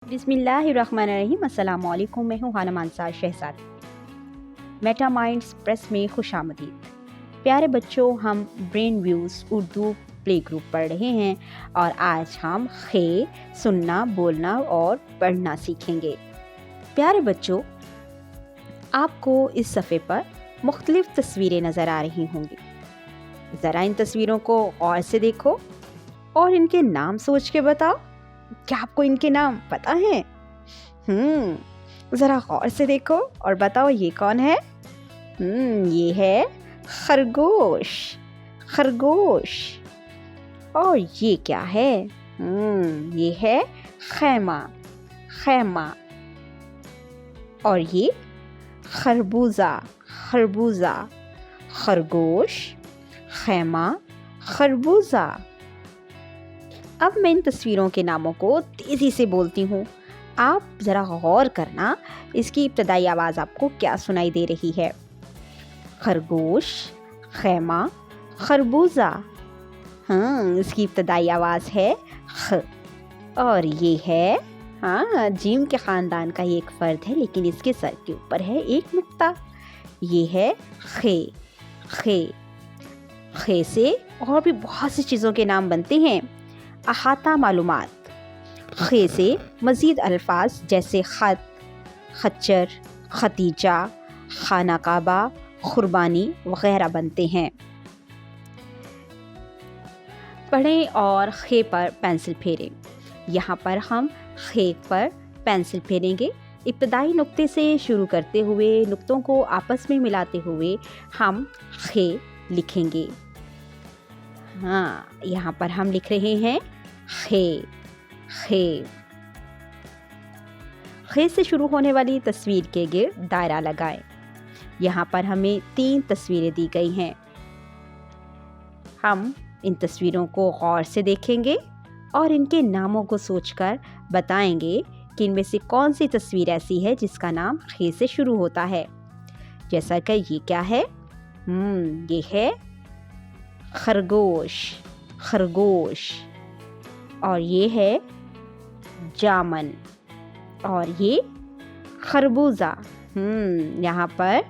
बिस्मिल्लाहिर्रहमानिर्रहीम। अस्सलाम वालेकुम। मैं हूँ हाना मानसा शहजाद। मेटा माइंड्स प्रेस में खुशामदीद। प्यारे बच्चों, हम brain views Urdu play group पढ़ रहे हैं और आज हम खे सुनना, बोलना और पढ़ना सीखेंगे। प्यारे बच्चों, आपको इस सफ़े पर मुख्तलिफ़ तस्वीरें नज़र आ रही होंगी। ज़रा इन तस्वीरों को गौर से देखो और इनके नाम सोच के बताओ। क्या आपको इनके नाम पता है? ज़रा गौर से देखो और बताओ ये कौन है? ये है खरगोश। खरगोश। और ये क्या है? ये है खैमा। खैमा। और ये खरबूजा। खरबूजा। खरगोश, खैमा, खरबूजा। अब मैं इन तस्वीरों के नामों को तेज़ी से बोलती हूँ। आप ज़रा गौर करना, इसकी इब्तदाई आवाज़ आपको क्या सुनाई दे रही है? खरगोश, खैमा, खरबूजा। इसकी इब्तदाई आवाज़ है ख। और ये है जीम के ख़ानदान का ये एक फ़र्द है, लेकिन इसके सर के ऊपर है एक नुक्ता। ये है खे। खे। खे से और भी बहुत सी चीज़ों के नाम बनते हैं। अहाता मालूमात। खे से मज़ीद अल्फाज जैसे ख़त, खच्चर, खतीजा, खाना काबा, क़ुरबानी वग़ैरह बनते हैं। पढ़ें और खे पर पेंसिल फेरें। यहाँ पर हम खे पर पेंसिल फेरेंगे। इब्तदाई नुक्ते से शुरू करते हुए नुक्तों को आपस में मिलाते हुए हम खे लिखेंगे। यहाँ पर हम लिख रहे हैं खे। खे। खे से शुरू होने वाली तस्वीर के गिर्द दायरा लगाएं। यहाँ पर हमें 3 तस्वीरें दी गई हैं। हम इन तस्वीरों को गौर से देखेंगे और इनके नामों को सोचकर बताएंगे कि इनमें से कौन सी तस्वीर ऐसी है जिसका नाम खे से शुरू होता है। जैसा कि ये क्या है? ये है खरगोश। खरगोश। और ये है जामन। और ये खरबूजा। यहाँ पर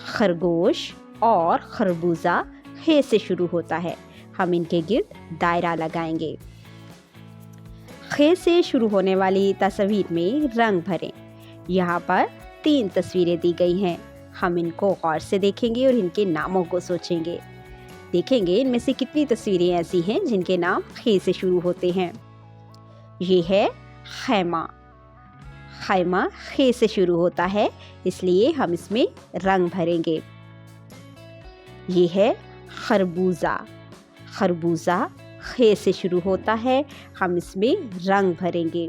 खरगोश और खरबूजा खे से शुरू होता है। हम इनके गिर्द दायरा लगाएंगे। खे से शुरू होने वाली तस्वीर में रंग भरें। यहाँ पर 3 तस्वीरें दी गई हैं। हम इनको गौर से देखेंगे और इनके नामों को सोचेंगे। देखेंगे इनमें से कितनी तस्वीरें ऐसी हैं जिनके नाम खे से शुरू होते हैं। ये है खैमा। खैमा खे से शुरू होता है, इसलिए हम इसमें रंग भरेंगे। ये है खरबूजा। खरबूजा खे से शुरू होता है, हम इसमें रंग भरेंगे।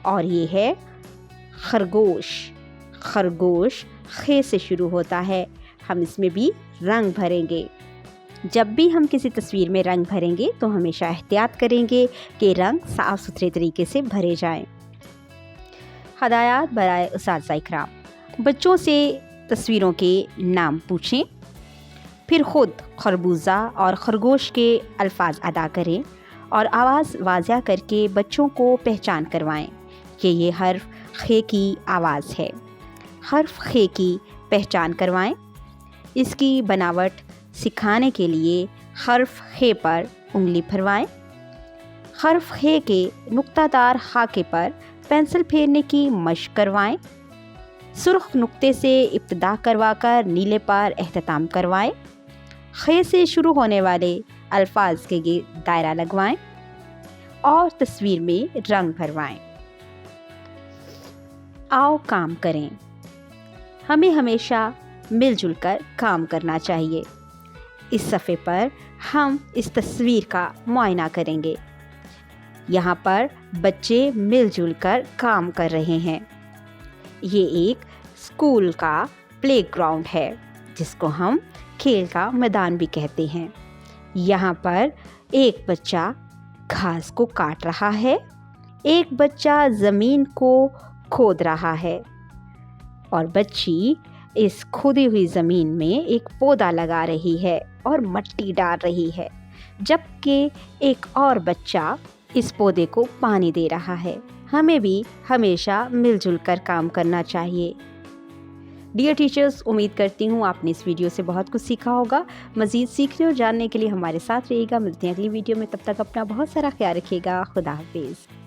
और ये है खरगोश। खरगोश खे से शुरू होता है, हम इसमें भी रंग भरेंगे। जब भी हम किसी तस्वीर में रंग भरेंगे तो हमेशा एहतियात करेंगे कि रंग साफ़ सुथरे तरीके से भरे जाएं। हदायत बराए उस्ताज़ा इकराम। बच्चों से तस्वीरों के नाम पूछें, फिर ख़ुद खरबूजा और खरगोश के अल्फाज अदा करें और आवाज़ वाज़िया करके बच्चों को पहचान करवाएं कि ये हर्फ खे की आवाज़ है। हर्फ खे की पहचान करवाएं। इसकी बनावट सिखाने के लिए हर्फ खे पर उंगली फरवाएं। हर्फ खे के नुक्तादार हाके पर पेंसिल फेरने की मशक करवाएं। सुर्ख नुक्ते से इब्तिदा करवाकर नीले पर एहतमाम करवाएं। खे से शुरू होने वाले अल्फाज के दायरा लगवाएं और तस्वीर में रंग भरवाएं। आओ काम करें। हमें हमेशा मिलजुल कर काम करना चाहिए। इस सफ़े पर हम इस तस्वीर का मुआयना करेंगे। यहाँ पर बच्चे मिलजुल कर काम कर रहे हैं। ये एक स्कूल का प्लेग्राउंड है, जिसको हम खेल का मैदान भी कहते हैं। यहाँ पर एक बच्चा घास को काट रहा है, एक बच्चा ज़मीन को खोद रहा है और बच्ची इस खोदी हुई ज़मीन में एक पौधा लगा रही है और मिट्टी डाल रही है, जबकि एक और बच्चा इस पौधे को पानी दे रहा है। हमें भी हमेशा मिलजुल कर काम करना चाहिए। डियर टीचर्स, उम्मीद करती हूँ आपने इस वीडियो से बहुत कुछ सीखा होगा। मज़ीद सीखने और जानने के लिए हमारे साथ रहिएगा। मिलते हैं अगली वीडियो में, तब तक अपना बहुत सारा ख्याल रखिएगा। खुदा हाफिज़।